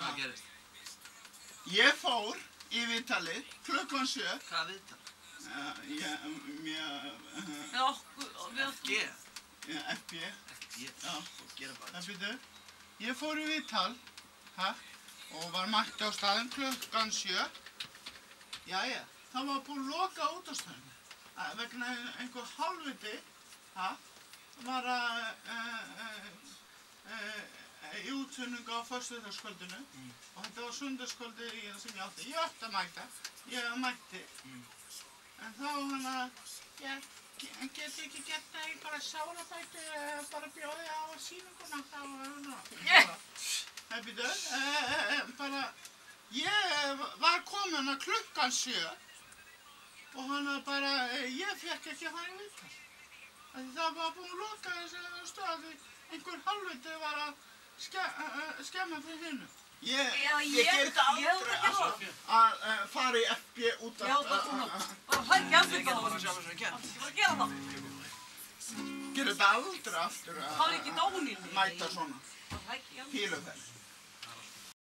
Hvað gerist? Ég fór í viðtalið klukkan 7. Hvað viðtal? FG. FB. Já. Gera bara. Það byrju. Ég fór í viðtal, og var mætt á staðinn klukkan 7. Jæja, það var búin að loka útvarpsstöðinni. Vegna einhver hálfviti, var í útsendingu á föstudagskvöldinu og þetta var sunnudagskvöldið sem ég átti að mæta. Ég mætti. En þá ég get ekki gert það einhverja sárabætur eða bara bjóði á sýninguna þá. Það byrju, ég var komin að klukkan 7 og ég fekk ekki að fara í viðtal. Það var búin að loka þessu stöð, einhver hálfviti var að skemma fyrir hinu. Ég ger þetta aldrei að fara í FB út af... Já, það er ekki aftur bara að sjá þessu kent. Ég var að gera það. Ger þetta aldrei aftur að mæta svona. Fíluferð.